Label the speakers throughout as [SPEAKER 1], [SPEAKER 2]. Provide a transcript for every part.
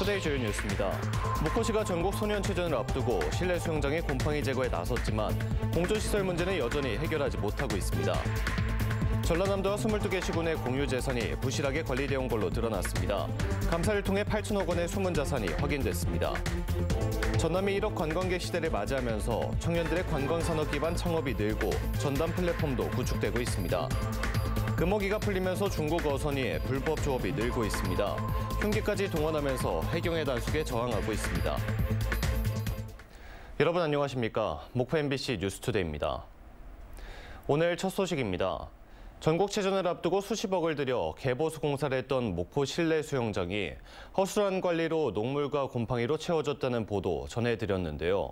[SPEAKER 1] 투데이 주요 뉴스입니다. 목포시가 전국 소년체전을 앞두고 실내 수영장의 곰팡이 제거에 나섰지만 공조시설 문제는 여전히 해결하지 못하고 있습니다. 전라남도와 22개 시군의 공유재산이 부실하게 관리되어 온 걸로 드러났습니다. 감사를 통해 8천억 원의 숨은 자산이 확인됐습니다. 전남이 1억 관광객 시대를 맞이하면서 청년들의 관광산업 기반 창업이 늘고 전담 플랫폼도 구축되고 있습니다. 금어기가 풀리면서 중국 어선이 불법 조업이 늘고 있습니다. 흉기까지 동원하면서 해경의 단속에 저항하고 있습니다. 여러분 안녕하십니까? 목포 MBC 뉴스투데이입니다. 오늘 첫 소식입니다. 전국체전을 앞두고 수십억을 들여 개보수 공사를 했던 목포 실내 수영장이 허술한 관리로 녹물과 곰팡이로 채워졌다는 보도 전해드렸는데요.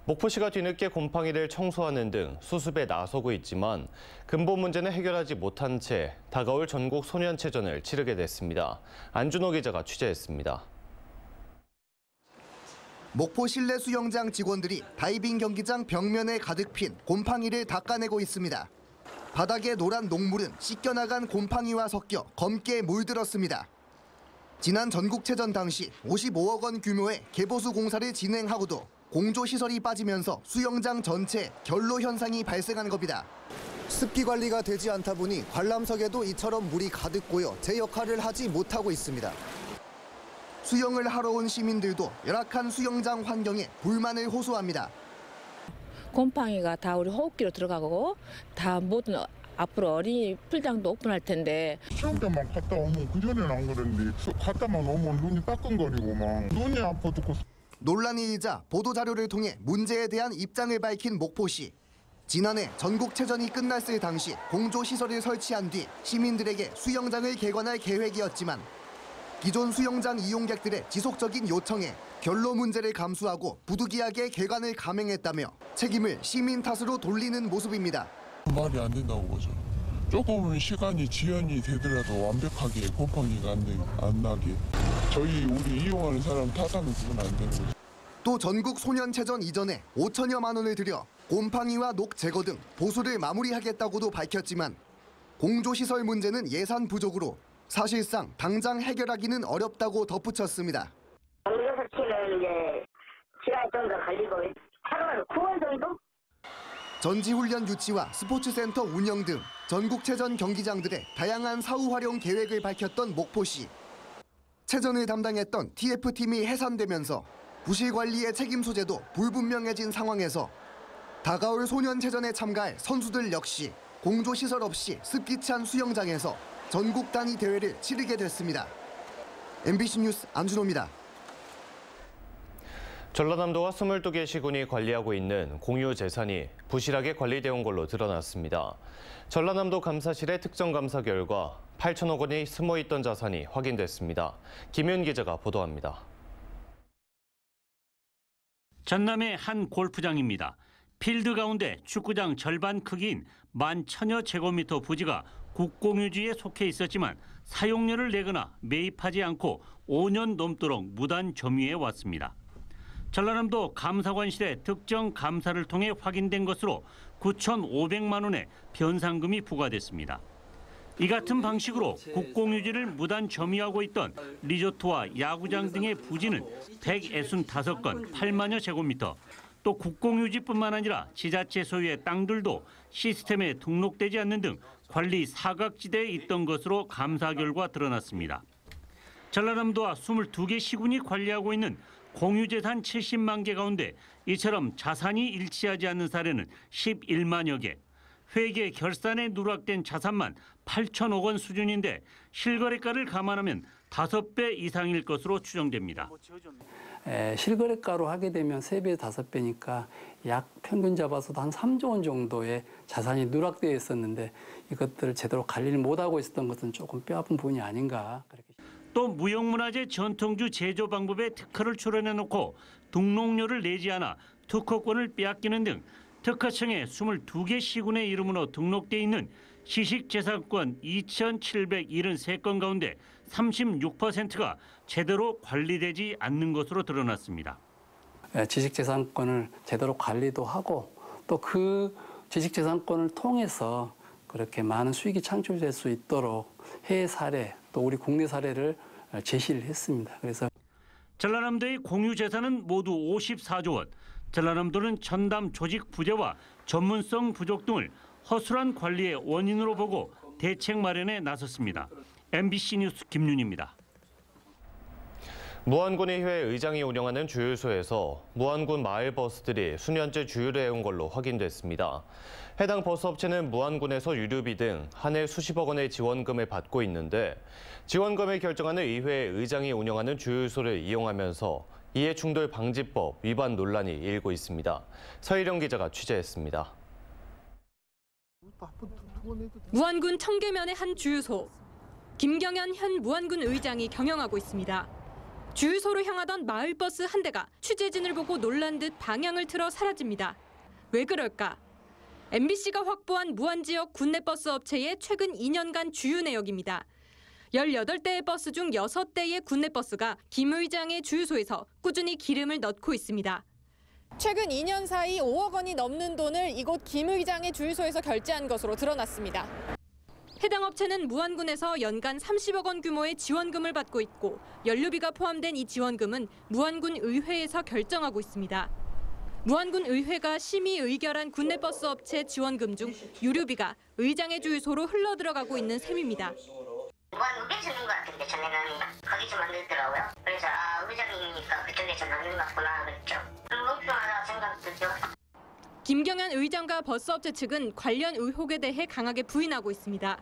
[SPEAKER 1] 목포시가 뒤늦게 곰팡이를 청소하는 등 수습에 나서고 있지만 근본 문제는 해결하지 못한 채 다가올 전국 소년체전을 치르게 됐습니다. 안준호 기자가 취재했습니다.
[SPEAKER 2] 목포 실내 수영장 직원들이 다이빙 경기장 벽면에 가득 핀 곰팡이를 닦아내고 있습니다. 바닥에 노란 녹물은 씻겨나간 곰팡이와 섞여 검게 물들었습니다. 지난 전국체전 당시 55억 원 규모의 개보수 공사를 진행하고도 공조시설이 빠지면서 수영장 전체에 결로 현상이 발생한 겁니다. 습기 관리가 되지 않다 보니 관람석에도 이처럼 물이 가득 고여 제 역할을 하지 못하고 있습니다. 수영을 하러 온 시민들도 열악한 수영장 환경에 불만을 호소합니다.
[SPEAKER 3] 곰팡이가 다 우리 호흡기로 들어가고 다 모든 앞으로 어린이 풀장도 오픈할 텐데
[SPEAKER 4] 시험 때만 갔다 오면 그전에는 안 그랬는데 갔다만 오면 눈이 따끔거리고 막 눈이 아파 죽고.
[SPEAKER 2] 논란이 일자 보도자료를 통해 문제에 대한 입장을 밝힌 목포시. 지난해 전국체전이 끝났을 당시 공조시설을 설치한 뒤 시민들에게 수영장을 개관할 계획이었지만 기존 수영장 이용객들의 지속적인 요청에 결로 문제를 감수하고 부득이하게 개관을 감행했다며 책임을 시민 탓으로 돌리는 모습입니다.
[SPEAKER 4] 말이 안 된다고 보죠. 조금은 시간이 지연이 되더라도 완벽하게 곰팡이가 안 나게 우리 이용하는 사람 탓하면 그건 안 되는 거죠.
[SPEAKER 2] 또 전국 소년체전 이전에 5천여만 원을 들여 곰팡이와 녹 제거 등 보수를 마무리하겠다고도 밝혔지만 공조시설 문제는 예산 부족으로 사실상 당장 해결하기는 어렵다고 덧붙였습니다.
[SPEAKER 5] 공조석치는 이제 시간 좀 더 걸리고 하루에 9원 정도?
[SPEAKER 2] 전지훈련 유치와 스포츠센터 운영 등 전국체전 경기장들의 다양한 사후 활용 계획을 밝혔던 목포시. 체전을 담당했던 TF팀이 해산되면서 부실 관리의 책임 소재도 불분명해진 상황에서 다가올 소년체전에 참가할 선수들 역시 공조시설 없이 습기 찬 수영장에서 전국 단위 대회를 치르게 됐습니다. MBC 뉴스 안준호입니다.
[SPEAKER 1] 전라남도와 22개 시군이 관리하고 있는 공유 재산이 부실하게 관리되어 온 걸로 드러났습니다. 전라남도 감사실의 특정 감사 결과 8천억 원이 숨어있던 자산이 확인됐습니다. 김윤 기자가 보도합니다.
[SPEAKER 6] 전남의 한 골프장입니다. 필드 가운데 축구장 절반 크기인 11,000여 제곱미터 부지가 국공유지에 속해 있었지만 사용료를 내거나 매입하지 않고 5년 넘도록 무단 점유해 왔습니다. 전라남도 감사관실의 특정 감사를 통해 확인된 것으로 9,500만 원의 변상금이 부과됐습니다. 이 같은 방식으로 국공유지를 무단 점유하고 있던 리조트와 야구장 등의 부지는 165건 8만여 제곱미터, 또 국공유지뿐만 아니라 지자체 소유의 땅들도 시스템에 등록되지 않는 등 관리 사각지대에 있던 것으로 감사 결과 드러났습니다. 전라남도와 22개 시군이 관리하고 있는 공유재산 70만 개 가운데 이처럼 자산이 일치하지 않는 사례는 11만여 개, 회계 결산에 누락된 자산만 8천억 원 수준인데 실거래가를 감안하면 5배 이상일 것으로 추정됩니다.
[SPEAKER 7] 실거래가로 하게 되면 3배, 5배니까 약 평균 잡아서도 한 3조 원 정도의 자산이 누락되어 있었는데 이것들을 제대로 관리를 못하고 있었던 것은 조금 뼈아픈 부분이 아닌가.
[SPEAKER 6] 또 무형문화재 전통주 제조 방법에 특허를 출원해놓고 등록료를 내지 않아 특허권을 빼앗기는 등 특허청에 22개 시군의 이름으로 등록돼 있는 지식재산권 2,773건 가운데 36%가 제대로 관리되지 않는 것으로 드러났습니다.
[SPEAKER 7] 지식재산권을 제대로 관리도 하고 또 그 지식재산권을 통해서 그렇게 많은 수익이 창출될 수 있도록 해외 사례 또 우리 국내 사례를 제시를 했습니다. 그래서
[SPEAKER 6] 전라남도의 공유 재산은 모두 54조 원. 전라남도는 전담 조직 부재와 전문성 부족 등을 허술한 관리의 원인으로 보고 대책 마련에 나섰습니다. MBC 뉴스 김윤입니다.
[SPEAKER 1] 무안군의회 의장이 운영하는 주유소에서 무안군 마을버스들이 수년째 주유를 해온 걸로 확인됐습니다. 해당 버스업체는 무안군에서 유류비 등 한 해 수십억 원의 지원금을 받고 있는데 지원금을 결정하는 의회 의장이 운영하는 주유소를 이용하면서 이해충돌 방지법 위반 논란이 일고 있습니다. 서희령 기자가 취재했습니다.
[SPEAKER 8] 무안군 청계면의 한 주유소. 김경현 현 무안군 의장이 경영하고 있습니다. 주유소로 향하던 마을버스 한 대가 취재진을 보고 놀란 듯 방향을 틀어 사라집니다. 왜 그럴까? MBC가 확보한 무안 지역 군내버스 업체의 최근 2년간 주유 내역입니다. 18대의 버스 중 6대의 군내버스가 김 의장의 주유소에서 꾸준히 기름을 넣고 있습니다. 최근 2년 사이 5억 원이 넘는 돈을 이곳 김 의장의 주유소에서 결제한 것으로 드러났습니다. 해당 업체는 무안군에서 연간 30억 원 규모의 지원금을 받고 있고 연료비가 포함된 이 지원금은 무안군 의회에서 결정하고 있습니다. 무안군 의회가 심의 의결한 군내버스 업체 지원금 중 유류비가 의장의 주유소로 흘러들어가고 있는 셈입니다.
[SPEAKER 5] 무안군에 주는 것 같은데 전에는 거기서 만들더라고요. 그래서 의장이니까 그쪽에서 넣는 것 같구나 그랬죠. 멍청하다 생각 들죠.
[SPEAKER 8] 김경현 의장과 버스업체 측은 관련 의혹에 대해 강하게 부인하고 있습니다.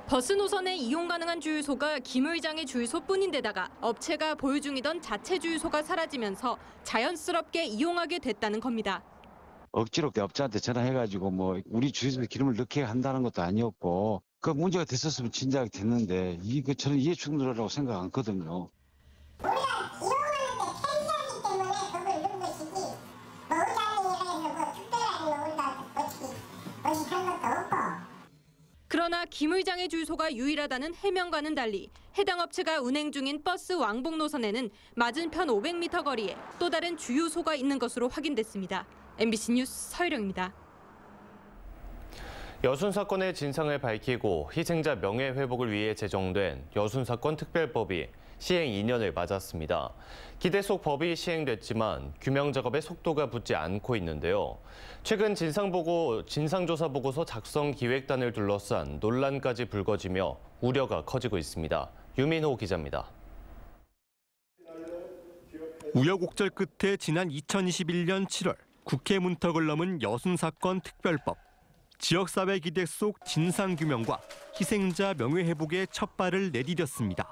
[SPEAKER 8] 버스 노선에 이용 가능한 주유소가 김 의장의 주유소뿐인데다가 업체가 보유 중이던 자체 주유소가 사라지면서 자연스럽게 이용하게 됐다는 겁니다.
[SPEAKER 9] 억지로 업자한테 전화해가지고 뭐 우리 주유소에 기름을 넣게 한다는 것도 아니었고 그 문제가 됐었으면 진작에 됐는데 저는 이해충돌이라고 생각 안 하거든요.
[SPEAKER 8] 그러나 김 의장의 주유소가 유일하다는 해명과는 달리 해당 업체가 운행 중인 버스 왕복 노선에는 맞은편 500m 거리에 또 다른 주유소가 있는 것으로 확인됐습니다. MBC 뉴스 서희령입니다.
[SPEAKER 1] 여순 사건의 진상을 밝히고 희생자 명예회복을 위해 제정된 여순 사건 특별법이 시행 2년을 맞았습니다. 기대 속 법이 시행됐지만 규명 작업에 속도가 붙지 않고 있는데요. 최근 진상조사 보고서 작성 기획단을 둘러싼 논란까지 불거지며 우려가 커지고 있습니다. 유민호 기자입니다.
[SPEAKER 10] 우여곡절 끝에 지난 2021년 7월 국회 문턱을 넘은 여순 사건 특별법. 지역사회 기대 속 진상규명과 희생자 명예회복의 첫 발을 내디뎠습니다.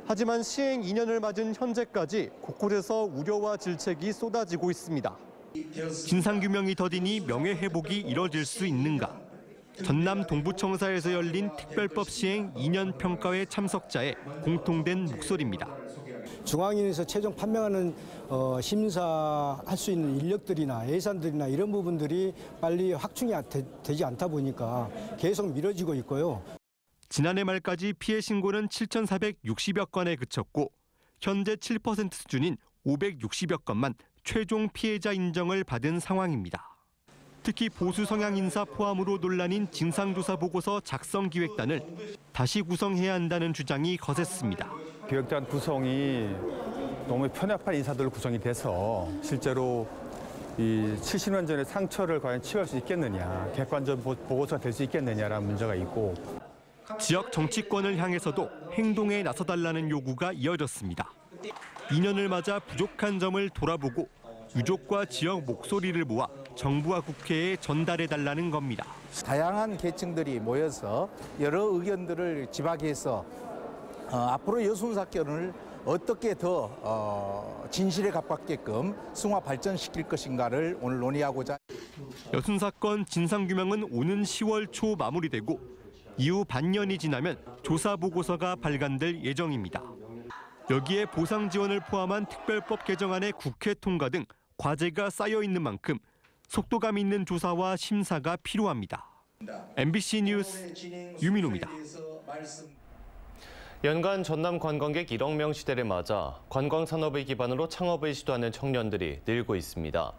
[SPEAKER 11] 하지만 시행 2년을 맞은 현재까지 곳곳에서 우려와 질책이 쏟아지고 있습니다.
[SPEAKER 10] 진상규명이 더디니 명예회복이 이뤄질 수 있는가? 전남 동부청사에서 열린 특별법 시행 2년 평가회 참석자의 공통된 목소리입니다.
[SPEAKER 12] 중앙위에서 최종 판명하는 심사할 수 있는 인력들이나 예산들이나 이런 부분들이 빨리 확충이 되지 않다 보니까 계속 미뤄지고 있고요.
[SPEAKER 10] 지난해 말까지 피해 신고는 7,460여 건에 그쳤고 현재 7% 수준인 560여 건만 최종 피해자 인정을 받은 상황입니다. 특히 보수 성향 인사 포함으로 논란인 진상조사 보고서 작성 기획단을 다시 구성해야 한다는 주장이 거셌습니다.
[SPEAKER 13] 기획단 구성이 너무 편협한 인사들로 구성이 돼서 실제로 이 70년 전의 상처를 과연 치유할 수 있겠느냐, 객관적 보고서가 될 수 있겠느냐라는 문제가 있고
[SPEAKER 10] 지역 정치권을 향해서도 행동에 나서달라는 요구가 이어졌습니다. 2년을 맞아 부족한 점을 돌아보고 유족과 지역 목소리를 모아 정부와 국회에 전달해달라는 겁니다.
[SPEAKER 14] 다양한 계층들이 모여서 여러 의견들을 집약해서 앞으로 여순 사건을 어떻게 더 진실에 가깝게끔 승화 발전시킬 것인가를 오늘 논의하고자.
[SPEAKER 10] 여순 사건 진상규명은 오는 10월 초 마무리되고 이후 반년이 지나면 조사 보고서가 발간될 예정입니다. 여기에 보상 지원을 포함한 특별법 개정안의 국회 통과 등 과제가 쌓여 있는 만큼 속도감 있는 조사와 심사가 필요합니다. MBC 뉴스 유민호입니다.
[SPEAKER 1] 연간 전남 관광객 1억 명 시대를 맞아 관광산업을 기반으로 창업을 시도하는 청년들이 늘고 있습니다.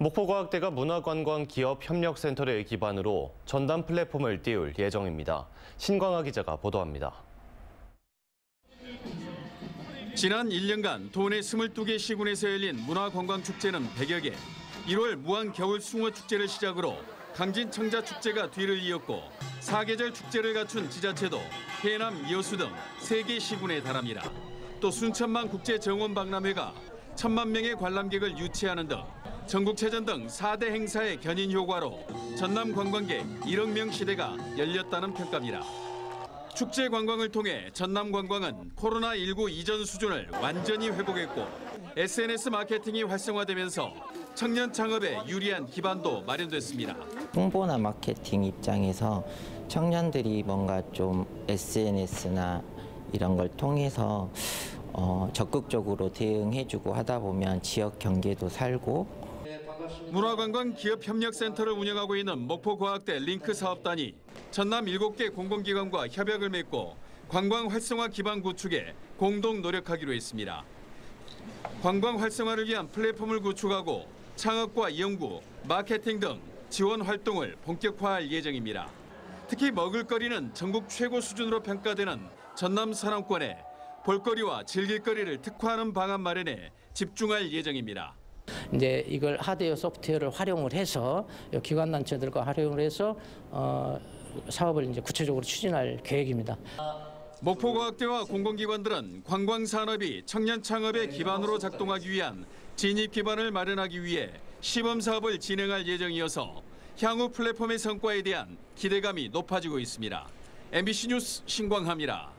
[SPEAKER 1] 목포과학대가 문화관광기업협력센터를 기반으로 전담 플랫폼을 띄울 예정입니다. 신광아 기자가 보도합니다.
[SPEAKER 15] 지난 1년간 도내 22개 시군에서 열린 문화관광축제는 100여 개, 1월 무안 겨울 숭어축제를 시작으로 강진 청자축제가 뒤를 이었고 4계절 축제를 갖춘 지자체도 해남, 여수 등 3개 시군에 달합니다. 또 순천만 국제정원박람회가 1000만 명의 관람객을 유치하는 등 전국체전 등 4대 행사의 견인 효과로 전남 관광객 1억 명 시대가 열렸다는 평가입니다. 축제 관광을 통해 전남 관광은 코로나19 이전 수준을 완전히 회복했고 SNS 마케팅이 활성화되면서 청년 창업에 유리한 기반도 마련됐습니다.
[SPEAKER 16] 홍보나 마케팅 입장에서 청년들이 뭔가 좀 SNS나 이런 걸 통해서 적극적으로 대응해주고 하다 보면 지역 경제도 살고.
[SPEAKER 15] 문화관광 기업협력센터를 운영하고 있는 목포과학대 링크 사업단이 전남 7개 공공기관과 협약을 맺고 관광 활성화 기반 구축에 공동 노력하기로 했습니다. 관광 활성화를 위한 플랫폼을 구축하고 창업과 연구, 마케팅 등 지원 활동을 본격화할 예정입니다. 특히 먹을거리는 전국 최고 수준으로 평가되는 전남 서남권에 볼거리와 즐길거리를 특화하는 방안 마련에 집중할 예정입니다.
[SPEAKER 17] 이제 이걸 하드웨어, 소프트웨어를 활용을 해서 기관단체들과 활용을 해서 사업을 이제 구체적으로 추진할 계획입니다.
[SPEAKER 15] 목포과학대와 공공기관들은 관광산업이 청년 창업의 기반으로 작동하기 위한 진입 기반을 마련하기 위해 시범 사업을 진행할 예정이어서 향후 플랫폼의 성과에 대한 기대감이 높아지고 있습니다. MBC 뉴스 신광하입니다.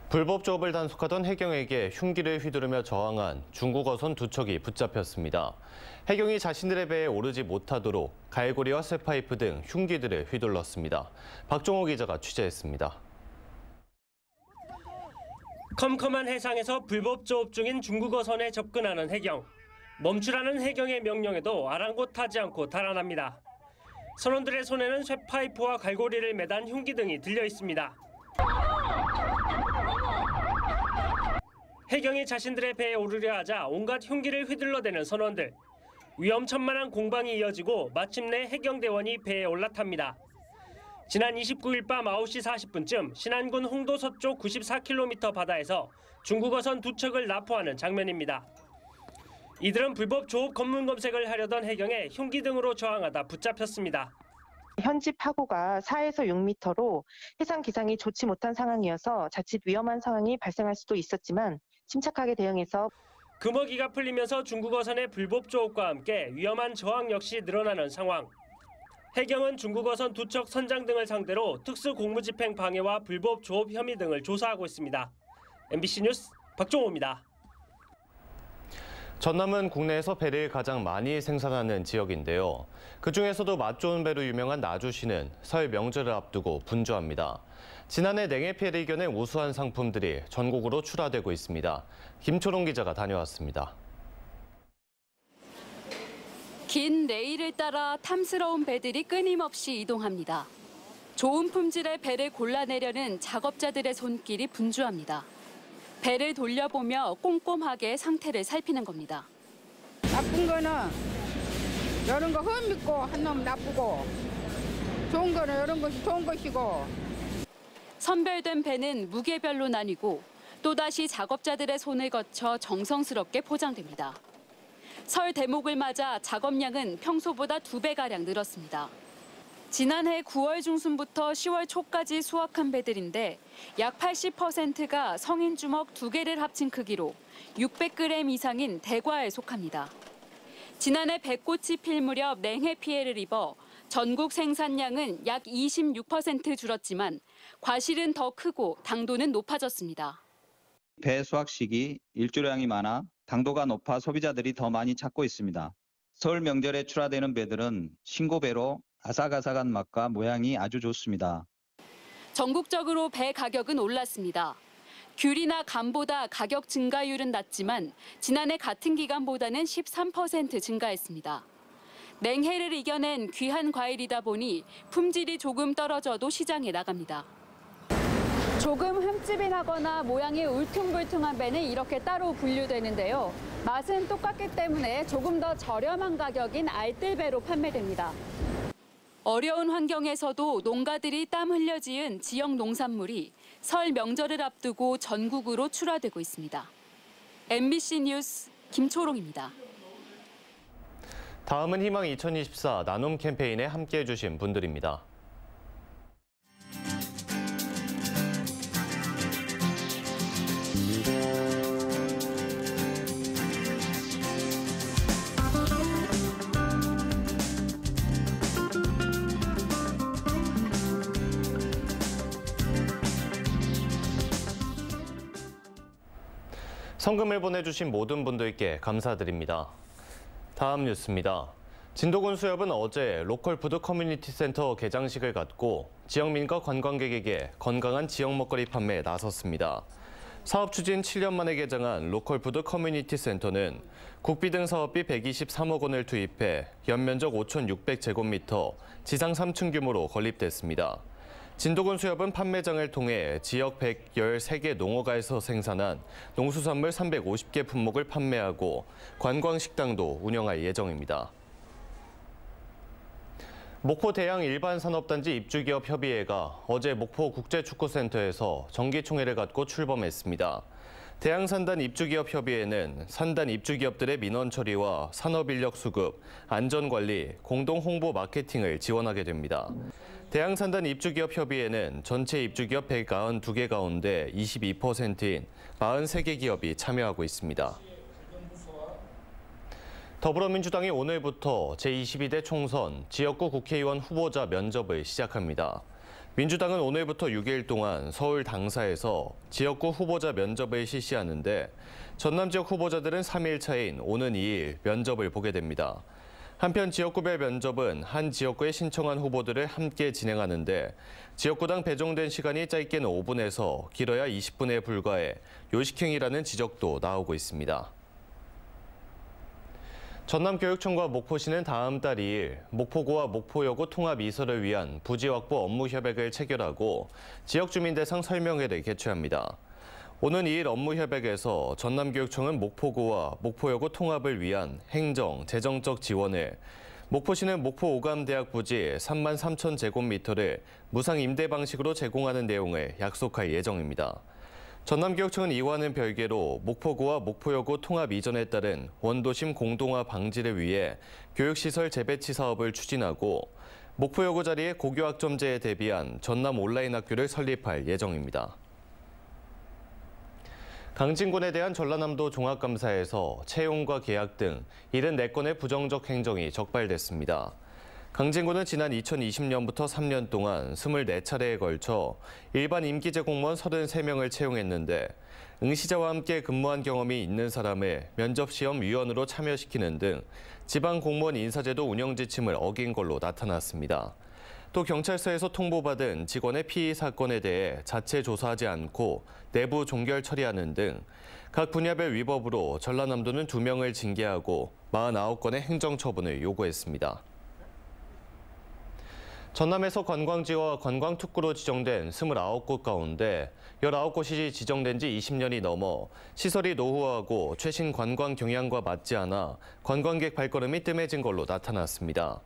[SPEAKER 1] 불법 조업을 단속하던 해경에게 흉기를 휘두르며 저항한 중국 어선 2척이 붙잡혔습니다. 해경이 자신들의 배에 오르지 못하도록 갈고리와 쇠파이프 등 흉기들을 휘둘렀습니다. 박종호 기자가 취재했습니다.
[SPEAKER 18] 컴컴한 해상에서 불법 조업 중인 중국 어선에 접근하는 해경. 멈추라는 해경의 명령에도 아랑곳하지 않고 달아납니다. 선원들의 손에는 쇠파이프와 갈고리를 매단 흉기 등이 들려 있습니다. 해경이 자신들의 배에 오르려 하자 온갖 흉기를 휘둘러대는 선원들. 위험천만한 공방이 이어지고 마침내 해경대원이 배에 올라탑니다. 지난 29일 밤 9시 40분쯤 신안군 홍도 서쪽 94km 바다에서 중국 어선 2척을 납포하는 장면입니다. 이들은 불법 조업 검문 검색을 하려던 해경에 흉기 등으로 저항하다 붙잡혔습니다.
[SPEAKER 19] 현지 파고가 4에서 6m로 해상 기상이 좋지 못한 상황이어서 자칫 위험한 상황이 발생할 수도 있었지만 침착하게 대응해서
[SPEAKER 18] 금어기가 풀리면서 중국 어선의 불법 조업과 함께 위험한 저항 역시 늘어나는 상황. 해경은 중국 어선 2척 선장 등을 상대로 특수공무집행 방해와 불법 조업 혐의 등을 조사하고 있습니다. MBC 뉴스 박종호입니다.
[SPEAKER 1] 전남은 국내에서 배를 가장 많이 생산하는 지역인데요. 그중에서도 맛 좋은 배로 유명한 나주시는 설 명절을 앞두고 분주합니다. 지난해 냉해 피해를 이겨낸 우수한 상품들이 전국으로 출하되고 있습니다. 김초롱 기자가 다녀왔습니다.
[SPEAKER 20] 긴 레일을 따라 탐스러운 배들이 끊임없이 이동합니다. 좋은 품질의 배를 골라내려는 작업자들의 손길이 분주합니다. 배를 돌려보며 꼼꼼하게 상태를 살피는 겁니다.
[SPEAKER 21] 나쁜 거는 이런 거 흠있고 한 놈 나쁘고 좋은 거는 이런 것이 좋은 것이고.
[SPEAKER 20] 선별된 배는 무게별로 나뉘고 또다시 작업자들의 손을 거쳐 정성스럽게 포장됩니다. 설 대목을 맞아 작업량은 평소보다 2배가량 늘었습니다. 지난해 9월 중순부터 10월 초까지 수확한 배들인데 약 80%가 성인 주먹 2개를 합친 크기로 600g 이상인 대과에 속합니다. 지난해 배꽃이 필 무렵 냉해 피해를 입어 전국 생산량은 약 26% 줄었지만 과실은 더 크고 당도는 높아졌습니다.
[SPEAKER 22] 배 수확 시기 일조량이 많아 당도가 높아 소비자들이 더 많이 찾고 있습니다. 설 명절에 출하되는 배들은 신고배로 아삭아삭한 맛과 모양이 아주 좋습니다.
[SPEAKER 20] 전국적으로 배 가격은 올랐습니다. 귤이나 감보다 가격 증가율은 낮지만 지난해 같은 기간보다는 13% 증가했습니다. 냉해를 이겨낸 귀한 과일이다 보니 품질이 조금 떨어져도 시장에 나갑니다. 조금 흠집이 나거나 모양이 울퉁불퉁한 배는 이렇게 따로 분류되는데요. 맛은 똑같기 때문에 조금 더 저렴한 가격인 알뜰배로 판매됩니다. 어려운 환경에서도 농가들이 땀 흘려 지은 지역 농산물이 설 명절을 앞두고 전국으로 출하되고 있습니다. MBC 뉴스 김초롱입니다.
[SPEAKER 1] 다음은 희망 2024 나눔 캠페인에 함께해 주신 분들입니다. 성금을 보내주신 모든 분들께 감사드립니다. 다음 뉴스입니다. 진도군 수협은 어제 로컬푸드 커뮤니티 센터 개장식을 갖고 지역민과 관광객에게 건강한 지역 먹거리 판매에 나섰습니다. 사업 추진 7년 만에 개장한 로컬푸드 커뮤니티 센터는 국비 등 사업비 123억 원을 투입해 연면적 5,600제곱미터, 지상 3층 규모로 건립됐습니다. 진도군 수협은 판매장을 통해 지역 113개 농어가에서 생산한 농수산물 350개 품목을 판매하고 관광식당도 운영할 예정입니다. 목포 대양 일반산업단지 입주기업협의회가 어제 목포 국제축구센터에서 정기총회를 갖고 출범했습니다. 대양산단 입주기업협의회는 산단 입주기업들의 민원 처리와 산업인력 수급, 안전관리, 공동홍보 마케팅을 지원하게 됩니다. 대양산단 입주기업협의회는 전체 입주기업 192개 가운데 22%인 43개 기업이 참여하고 있습니다. 더불어민주당이 오늘부터 제22대 총선 지역구 국회의원 후보자 면접을 시작합니다. 민주당은 오늘부터 6일 동안 서울 당사에서 지역구 후보자 면접을 실시하는데 전남 지역 후보자들은 3일 차인 오는 2일 면접을 보게 됩니다. 한편 지역구별 면접은 한 지역구에 신청한 후보들을 함께 진행하는데 지역구당 배정된 시간이 짧게는 5분에서 길어야 20분에 불과해 요식행위라는 지적도 나오고 있습니다. 전남교육청과 목포시는 다음 달 2일 목포구와 목포여고 통합 이설을 위한 부지 확보 업무 협약을 체결하고 지역 주민 대상 설명회를 개최합니다. 오는 2일 업무 협약에서 전남교육청은 목포구와 목포여고 통합을 위한 행정, 재정적 지원을, 목포시는 목포 오감대학 부지 3만 3천 제곱미터를 무상 임대 방식으로 제공하는 내용을 약속할 예정입니다. 전남교육청은 이와는 별개로 목포구와 목포여고 통합 이전에 따른 원도심 공동화 방지를 위해 교육시설 재배치 사업을 추진하고 목포여고 자리에 고교학점제에 대비한 전남 온라인 학교를 설립할 예정입니다. 강진군에 대한 전라남도 종합감사에서 채용과 계약 등 74건의 부정적 행정이 적발됐습니다. 강진군은 지난 2020년부터 3년 동안 24차례에 걸쳐 일반 임기제 공무원 33명을 채용했는데 응시자와 함께 근무한 경험이 있는 사람을 면접시험 위원으로 참여시키는 등 지방 공무원 인사제도 운영 지침을 어긴 걸로 나타났습니다. 또 경찰서에서 통보받은 직원의 피의 사건에 대해 자체 조사하지 않고 내부 종결 처리하는 등 각 분야별 위법으로 전라남도는 2명을 징계하고 49건의 행정처분을 요구했습니다. 전남에서 관광지와 관광특구로 지정된 29곳 가운데 19곳이 지정된 지 20년이 넘어 시설이 노후하고 최신 관광 경향과 맞지 않아 관광객 발걸음이 뜸해진 걸로 나타났습니다.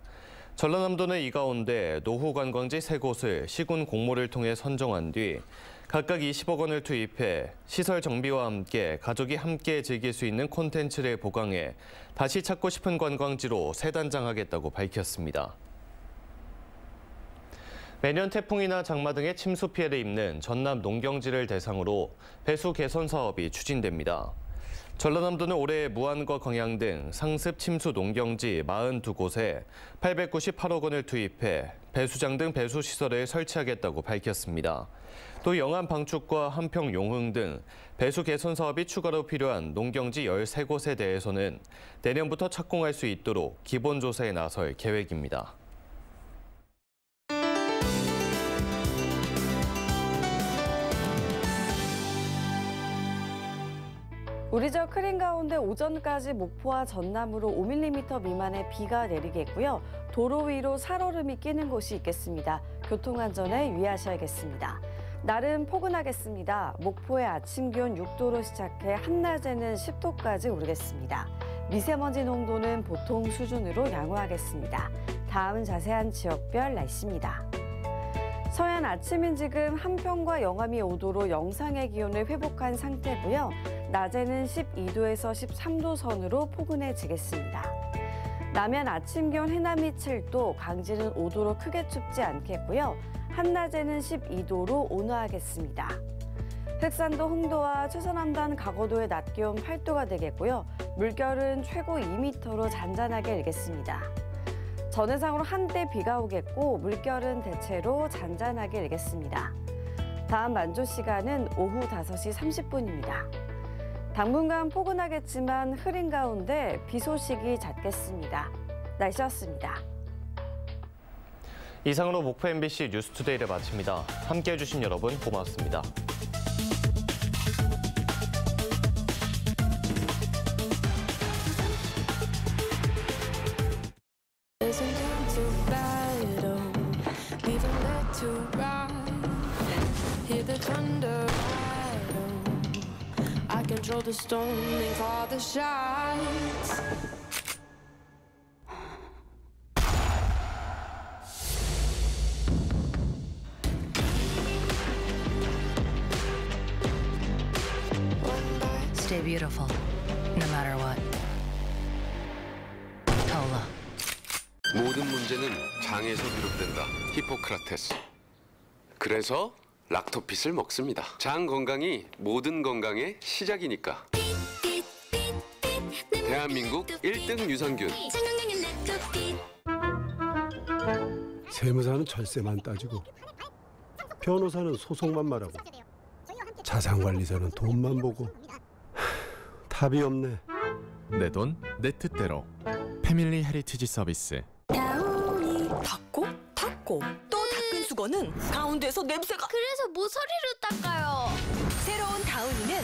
[SPEAKER 1] 전라남도는 이 가운데 노후 관광지 3곳을 시군 공모를 통해 선정한 뒤 각각 20억 원을 투입해 시설 정비와 함께 가족이 함께 즐길 수 있는 콘텐츠를 보강해 다시 찾고 싶은 관광지로 재단장하겠다고 밝혔습니다. 매년 태풍이나 장마 등의 침수 피해를 입는 전남 농경지를 대상으로 배수 개선 사업이 추진됩니다. 전라남도는 올해 무안과 광양 등 상습 침수 농경지 42곳에 898억 원을 투입해 배수장 등 배수시설을 설치하겠다고 밝혔습니다. 또 영암 방축과 한평 용흥 등 배수 개선 사업이 추가로 필요한 농경지 13곳에 대해서는 내년부터 착공할 수 있도록 기본조사에 나설 계획입니다.
[SPEAKER 3] 우리 지역 흐린 가운데 오전까지 목포와 전남으로 5mm 미만의 비가 내리겠고요. 도로 위로 살얼음이 끼는 곳이 있겠습니다. 교통안전에 유의하셔야겠습니다. 날은 포근하겠습니다. 목포의 아침 기온 6도로 시작해 한낮에는 10도까지 오르겠습니다. 미세먼지 농도는 보통 수준으로 양호하겠습니다. 다음은 자세한 지역별 날씨입니다. 서해안 아침인 지금 한평과 영암이 5도로 영상의 기온을 회복한 상태고요. 낮에는 12도에서 13도 선으로 포근해지겠습니다. 남해안 아침 기온 해남이 7도, 강진은 5도로 크게 춥지 않겠고요. 한낮에는 12도로 온화하겠습니다. 흑산도 홍도와 최서남단 가거도의 낮 기온 8도가 되겠고요. 물결은 최고 2m로 잔잔하게 일겠습니다. 전해상으로 한때 비가 오겠고 물결은 대체로 잔잔하게 일겠습니다. 다음 만조 시간은 오후 5시 30분입니다. 당분간 포근하겠지만 흐린 가운데 비 소식이 잦겠습니다. 날씨였습니다.
[SPEAKER 1] 이상으로 목포 MBC 뉴스투데이를 마칩니다. 함께해 주신 여러분 고맙습니다.
[SPEAKER 2] Control the storm and call the shots.
[SPEAKER 4] Stay beautiful, no matter what. Tola.
[SPEAKER 23] 모든 문제는 장에서 비롯된다. 히포크라테스. 그래서 락토핏을 먹습니다. 장 건강이 모든 건강의 시작이니까. 대한민국 1등 유산균.
[SPEAKER 24] 세무사는 절세만 따지고 변호사는 소송만 말하고 자산관리사는 돈만 보고 답이 없네.
[SPEAKER 25] 내 돈 내 뜻대로. 패밀리 헤리티지 서비스.
[SPEAKER 26] 닦고 또 닦은 수건은 가운데서 냄새가.
[SPEAKER 27] 그래서 모서리로 닦아요.
[SPEAKER 26] 새로운 다운이는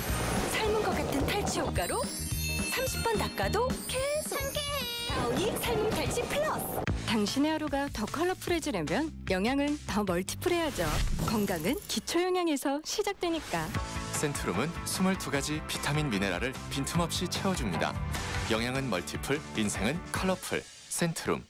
[SPEAKER 26] 삶은 것 같은 탈취 효과로 30번 닦아도 계속 상쾌해. 다운이 삶은 탈취 플러스.
[SPEAKER 28] 당신의 하루가 더 컬러풀해지려면 영양은 더 멀티플해야죠. 건강은 기초 영양에서 시작되니까.
[SPEAKER 25] 센트룸은 22가지 비타민 미네랄을 빈틈없이 채워줍니다. 영양은 멀티플, 인생은 컬러풀. 센트룸.